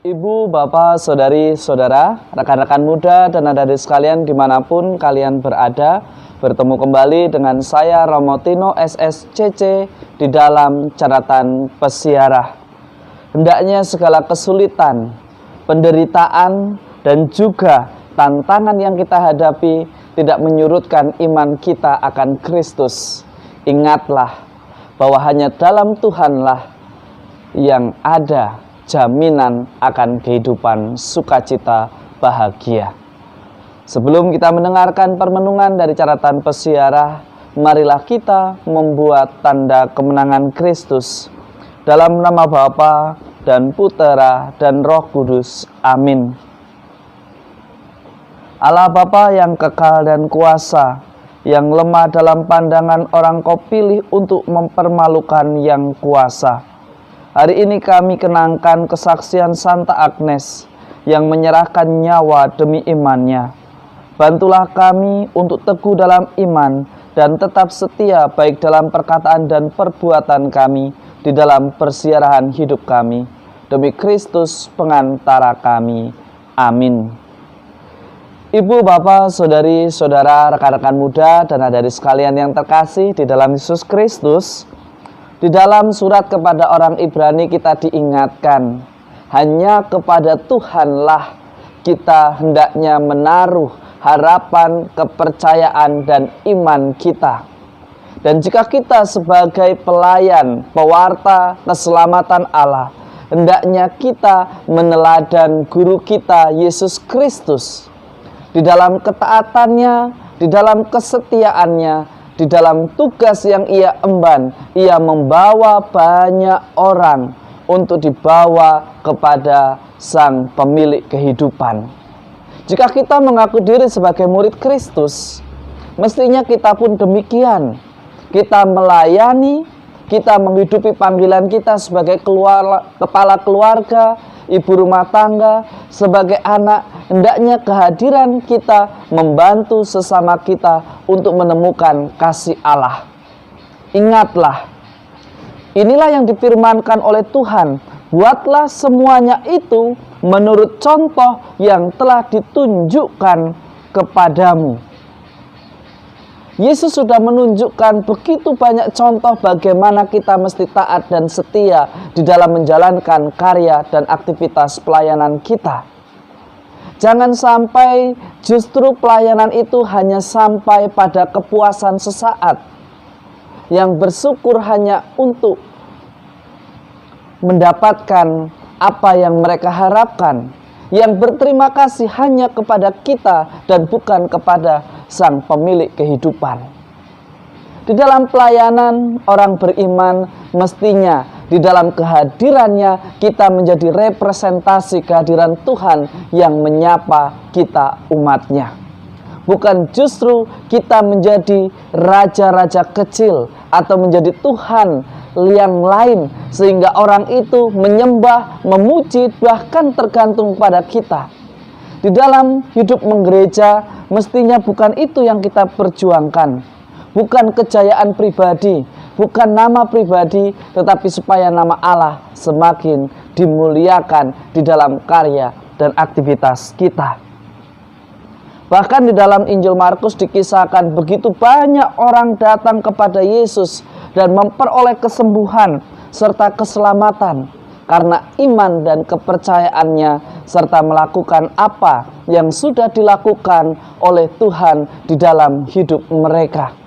Ibu, bapak, saudari, saudara, rekan-rekan muda dan adik-adik sekalian dimanapun kalian berada, bertemu kembali dengan saya Romo Tino SSCC di dalam catatan pesiarah. Hendaknya segala kesulitan, penderitaan, dan juga tantangan yang kita hadapi tidak menyurutkan iman kita akan Kristus. Ingatlah bahwa hanya dalam Tuhanlah yang ada jaminan akan kehidupan sukacita bahagia. Sebelum kita mendengarkan permenungan dari catatan pesiarah, marilah kita membuat tanda kemenangan Kristus. Dalam nama Bapa dan Putera dan Roh Kudus. Amin. Allah Bapa yang kekal dan kuasa, yang lemah dalam pandangan orang Kau pilih untuk mempermalukan yang kuasa. Hari ini kami kenangkan kesaksian Santa Agnes yang menyerahkan nyawa demi imannya. Bantulah kami untuk teguh dalam iman dan tetap setia baik dalam perkataan dan perbuatan kami di dalam persiarahan hidup kami. Demi Kristus pengantara kami. Amin. Ibu, bapak, saudari, saudara, rekan-rekan muda dan adik-adik sekalian yang terkasih di dalam Yesus Kristus, di dalam surat kepada orang Ibrani kita diingatkan, hanya kepada Tuhanlah kita hendaknya menaruh harapan, kepercayaan, dan iman kita. Dan jika kita sebagai pelayan, pewarta keselamatan Allah, hendaknya kita meneladan guru kita Yesus Kristus. Di dalam ketaatannya, di dalam kesetiaannya, di dalam tugas yang ia emban, ia membawa banyak orang untuk dibawa kepada Sang Pemilik kehidupan. Jika kita mengaku diri sebagai murid Kristus, mestinya kita pun demikian. Kita melayani, kita menghidupi panggilan kita sebagai kepala keluarga, ibu rumah tangga, sebagai anak. Hendaknya kehadiran kita membantu sesama kita untuk menemukan kasih Allah. Ingatlah, inilah yang difirmankan oleh Tuhan. Buatlah semuanya itu menurut contoh yang telah ditunjukkan kepadamu. Yesus sudah menunjukkan begitu banyak contoh bagaimana kita mesti taat dan setia di dalam menjalankan karya dan aktivitas pelayanan kita. Jangan sampai justru pelayanan itu hanya sampai pada kepuasan sesaat, yang bersyukur hanya untuk mendapatkan apa yang mereka harapkan, yang berterima kasih hanya kepada kita dan bukan kepada Sang Pemilik kehidupan. Di dalam pelayanan orang beriman mestinya di dalam kehadirannya kita menjadi representasi kehadiran Tuhan yang menyapa kita umatnya. Bukan justru kita menjadi raja-raja kecil atau menjadi Tuhan yang lain sehingga orang itu menyembah, memuji, bahkan tergantung pada kita. Di dalam hidup menggereja mestinya bukan itu yang kita perjuangkan. Bukan kejayaan pribadi, bukan nama pribadi, tetapi supaya nama Allah semakin dimuliakan di dalam karya dan aktivitas kita. Bahkan di dalam Injil Markus dikisahkan begitu banyak orang datang kepada Yesus dan memperoleh kesembuhan serta keselamatan karena iman dan kepercayaannya serta melakukan apa yang sudah dilakukan oleh Tuhan di dalam hidup mereka.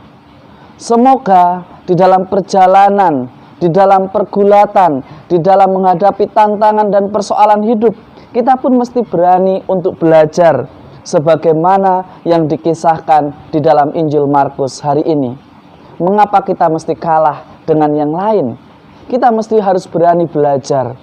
Semoga di dalam perjalanan, di dalam pergulatan, di dalam menghadapi tantangan dan persoalan hidup, kita pun mesti berani untuk belajar sebagaimana yang dikisahkan di dalam Injil Markus hari ini. Mengapa kita mesti kalah dengan yang lain? Kita mesti harus berani belajar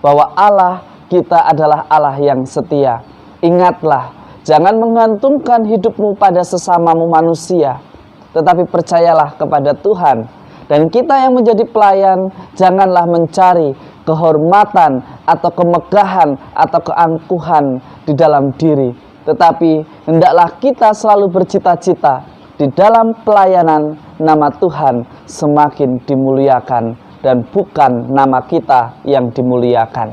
bahwa Allah kita adalah Allah yang setia. Ingatlah, jangan menggantungkan hidupmu pada sesamamu manusia, tetapi percayalah kepada Tuhan. Dan kita yang menjadi pelayan, janganlah mencari kehormatan atau kemegahan atau keangkuhan di dalam diri, tetapi hendaklah kita selalu bercita-cita di dalam pelayanan nama Tuhan semakin dimuliakan dan bukan nama kita yang dimuliakan.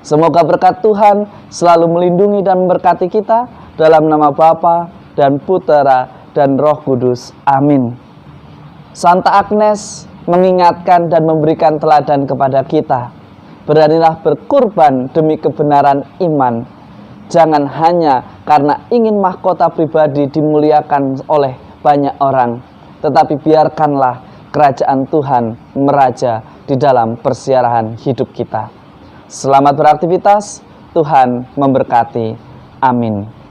Semoga berkat Tuhan selalu melindungi dan memberkati kita, dalam nama Bapa dan Putera dan Roh Kudus. Amin. Santa Agnes mengingatkan dan memberikan teladan kepada kita. Beranilah berkorban demi kebenaran iman. Jangan hanya karena ingin mahkota pribadi dimuliakan oleh banyak orang, tetapi biarkanlah kerajaan Tuhan meraja di dalam persiarahan hidup kita. Selamat beraktivitas, Tuhan memberkati. Amin.